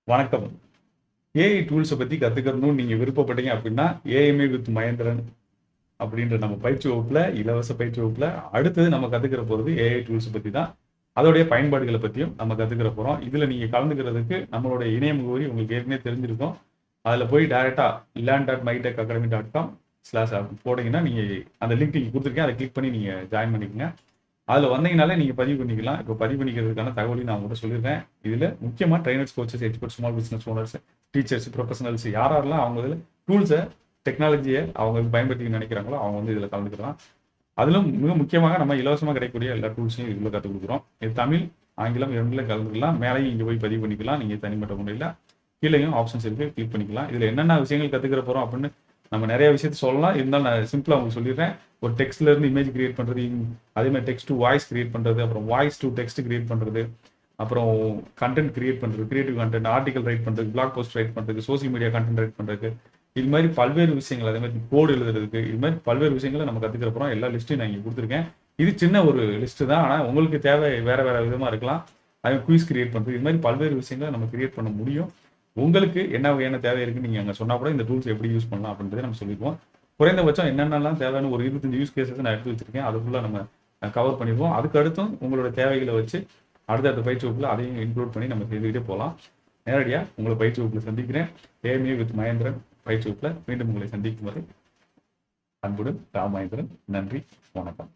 வணக்கம். ஏஐ டூல்ஸை பற்றி கற்றுக்கணும்னு நீங்கள் விருப்பப்பட்டீங்க அப்படின்னா ஏஎம்ஏ வித் மகேந்திரன் அப்படின்ற நம்ம பயிற்சி வகுப்பில், இலவச பயிற்சி வகுப்பில் அடுத்தது நம்ம கற்றுக்கிற போகிறது ஏஐ டூல்ஸை பற்றி தான். அதோடைய பயன்பாடுகளை பற்றியும் நம்ம கற்றுக்கிற போகிறோம். இதில் நீங்கள் கலந்துக்கிறதுக்கு நம்மளுடைய இணைய முகவரி உங்களுக்கு ஏற்கனவே தெரிஞ்சிருக்கும். அதில் போய் டைரெக்டாக learn.mytechacademy.com/app போட்டிங்கன்னா நீங்கள் அந்த லிங்க் நீங்கள் கொடுத்துருக்கேன், அதை கிளிக் பண்ணி நீங்கள் ஜாயின் பண்ணிக்கங்க. அதில் வந்தீங்கனாலே நீங்கள் பதிவு பண்ணிக்கலாம். இப்போ பதிவு பண்ணிக்கிறதுக்கான தகவலையும் நான் உங்கள்கிட்ட சொல்லியிருக்கேன். இதில் முக்கியமாக trainers, coaches, expert, small business owners, teachers, professionals யாரெல்லாம் அவங்க இதில் டூல்ஸை, டெக்னாலஜியை அவங்க பயன்படுத்தி நினைக்கிறாங்களோ அவங்க வந்து இதில் கலந்துக்கலாம். அதிலும் மிக முக்கியமாக நம்ம இலவசமாக கிடைக்கக்கூடிய எல்லா டூல்ஸையும் இதில் கற்றுக் கொடுக்குறோம். இது தமிழ், ஆங்கிலம் இரண்டுலையும் கலந்துக்கலாம். மேலேயும் இங்கே போய் பதிவு பண்ணிக்கலாம். நீங்கள் தனிப்பட்ட முறையில் கீழேயும் ஆப்ஷன்ஸ் இருக்குது, கிளிக் பண்ணிக்கலாம். இதில் என்னென்ன விஷயங்கள் கற்றுக்கிற போகிறோம் அப்படின்னு நம்ம நிறைய விஷயத்த சொல்லலாம். இருந்தாலும் நான் சிம்பிளாக உங்களுக்கு சொல்லிடுறேன். ஒரு டெக்ஸ்ட்ல இருந்து இமேஜ் கிரியேட் பண்ணுறது, அதே மாதிரி டெக்ஸ்ட் டு வாய்ஸ் கிரியேட் பண்ணுறது, அப்புறம் வாய்ஸ் டு டெக்ஸ்ட் கிரியேட் பண்ணுறது, அப்புறம் கண்டென்ட் கிரியேட் பண்ணுறது, கிரியேட்டிவ் கண்டென்ட், ஆர்டிகல் ரைட் பண்ணுறது, பிளாக் போஸ்ட் ரைட் பண்ணுறது, சோசியல் மீடியா கண்டென்ட் ரைட் பண்ணுறது, இது மாதிரி பல்வேறு விஷயங்கள், அதே மாதிரி கோடு எழுதுறதுக்கு, இது மாதிரி பல்வேறு விஷயங்களை நம்ம கற்றுக்கிற போகிறோம். எல்லா லிஸ்ட்டையும் நான் இங்கே கொடுத்துருக்கேன். இது சின்ன ஒரு லிஸ்ட்டு தான், ஆனால் உங்களுக்கு தேவை வேறு வேறு விதமாக இருக்கலாம். அதே குயிஸ் கிரியேட் பண்ணுறது, இது மாதிரி பல்வேறு விஷயங்களை நம்ம கிரியேட் பண்ண முடியும். உங்களுக்கு என்ன வகையான தேவை இருக்குன்னு நீங்கள் அங்கே சொன்னால் கூட இந்த டூல்ஸ் எப்படி யூஸ் பண்ணலாம் அப்படின்றத நம்ம சொல்லிடுவோம். குறைந்தபட்சம் என்னென்னலாம் தேவைன்னு ஒரு 25 யூஸ் கேசஸ் நான் எடுத்து வச்சிருக்கேன். அதுக்குள்ளே நம்ம கவர் பண்ணிடுவோம். அதுக்கு அடுத்தும் உங்களோட தேவைகளை வச்சு அடுத்த பயிற்சி வகுப்பில் அதையும் இன்க்ளூட் பண்ணி நம்ம செய்துக்கிட்டே போகலாம். நேரடியாக உங்களை பயிற்சி வகுப்பில் சந்திக்கிறேன். ஏஎம்ஏ வித் மகேந்திரன் பயிற்சி வகுப்பில் மீண்டும் உங்களை சந்திக்கும் வரை அன்புடன் ராமேந்திரன். நன்றி, வணக்கம்.